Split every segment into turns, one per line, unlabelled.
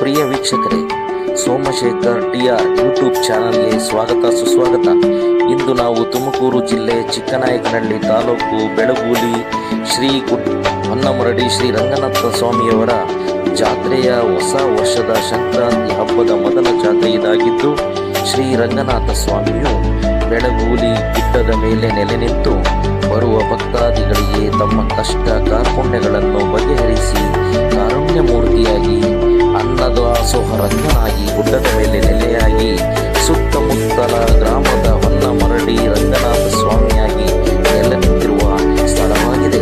ಪ್ರಿಯ ವೀಕ್ಷಕರೇ, Somashekar TR YouTube ಚಾನಲ್ಗೆ ಸ್ವಾಗತ ಸುಸ್ವಾಗತ. ಇಂದು ನಾವು ತುಮಕೂರು ಜಿಲ್ಲೆ ಚಿಕ್ಕನಾಯಕನಹಳ್ಳಿ ತಾಲೂಕು ಬೆಳಗೂಲಿ ಶ್ರೀ ಹೊನ್ನಮರಡಿ ಶ್ರೀ ರಂಗನಾಥ ಸ್ವಾಮಿಯವರ ಜಾತ್ರೆಯ ಹೊಸ ವರ್ಷದ ಸಂಕ್ರಾಂತಿ ಹಬ್ಬದ ಮೊದಲ ಜಾತ್ರೆ ಇದಾಗಿದ್ದು, ಶ್ರೀ ರಂಗನಾಥ ಸ್ವಾಮಿಯು ಬೆಳಗೂಲಿ ಗುಡ್ಡದ ಮೇಲೆ ನೆಲೆ ನಿಂತು ಬರುವ ಭಕ್ತಾದಿಗಳಿಗೆ ತಮ್ಮ ಕಷ್ಟ ಕಾರ್ಪಣ್ಯಗಳನ್ನು ಬಗೆಹರಿಸಿ ಕಾರುಣ್ಯ ಮೂರ್ತಿಯಾಗಿ ಅನ್ನದಾಸೋಹ ರಂಗನಾಗಿ ಗುಡ್ಡದ ಮೇಲೆ ನೆಲೆಯಾಗಿ ಸುತ್ತಮುತ್ತಲ ಗ್ರಾಮದ ಹೊನ್ನಮರಡಿ ರಂಗನಾಥ ಸ್ವಾಮಿಯಾಗಿ ನೆಲೆ ನಿಂತಿರುವ ಸ್ಥಳವಾಗಿದೆ.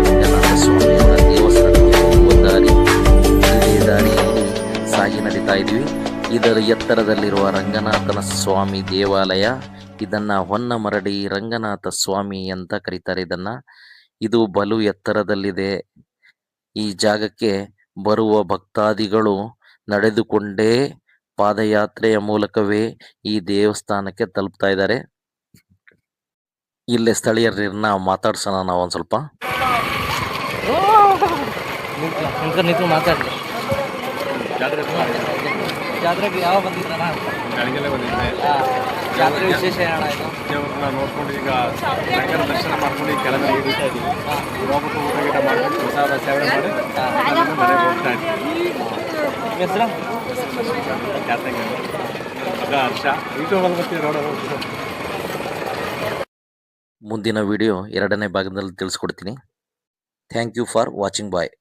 ರಂಗನಾಥ ಸ್ವಾಮಿಯವರ ದೇವಸ್ಥಾನಕ್ಕೆ ಹೋಗುವ ದಾರಿ ಇದೇ ದಾರಿಯಲ್ಲಿ ಸಾಗಿ ನಡೀತಾ ಇದ್ವಿ. ಇದರ ಎತ್ತರದಲ್ಲಿರುವ ರಂಗನಾಥನ ಸ್ವಾಮಿ ದೇವಾಲಯ, ಇದನ್ನ ಹೊನ್ನಮರಡಿ ರಂಗನಾಥ ಸ್ವಾಮಿ ಅಂತ ಕರೀತಾರೆ. ಇದು ಬಲು ಎತ್ತರದಲ್ಲಿದೆ. ಈ ಜಾಗಕ್ಕೆ ಬರುವ ಭಕ್ತಾದಿಗಳು ನಡೆದುಕೊಂಡೇ ಪಾದಯಾತ್ರೆಯ ಮೂಲಕವೇ ಈ ದೇವಸ್ಥಾನಕ್ಕೆ ತಲುಪ್ತಾ ಇದ್ದಾರೆ. ಇಲ್ಲೇ ಸ್ಥಳೀಯರನ್ನ ಮಾತಾಡ್ಸೋಣ ನಾವು ಒಂದ್ ಸ್ವಲ್ಪ.
ಜಾತ್ರೆಗೆ ಯಾವ ಬಂದಿದ್ರಣ?
ಬೆಳಗ್ಗೆಲ್ಲ ಬಂದಿದ್ದೆ.
ಜಾತ್ರೆ ವಿಶೇಷ ಏನಣ್ಣ ಇದು?
ದೇವ್ರನ್ನ ನೋಡ್ಕೊಂಡು ಈಗ ರಂಗನ ದರ್ಶನ ಮಾಡ್ಕೊಂಡು ಈಗ ಕೆಳಗಡೆ ಇಳಿತಾ ಇದ್ದೀವಿ. ಹೋಗ್ಬಿಟ್ಟು ಊಟ ಗೀಟ ಮಾಡಿ ಪ್ರಸಾದ ಸೇವನೆ ಮಾಡಿ ಮನೆಗೆ ಹೋಗ್ತಾ ಇದ್ದೀವಿ.
ಹೆಸರು
ಜಾತ್ರೆಗೆ ಮಗ ಹರ್ಷ ಯೂಟ್ಯೂಬಲ್ಲಿ ಬರ್ತೀವಿ ನೋಡೋದು.
ಮುಂದಿನ ವಿಡಿಯೋ 2ನೇ ಭಾಗದಲ್ಲಿ ತಿಳಿಸ್ಕೊಡ್ತೀನಿ. Thank you for watching. Bye.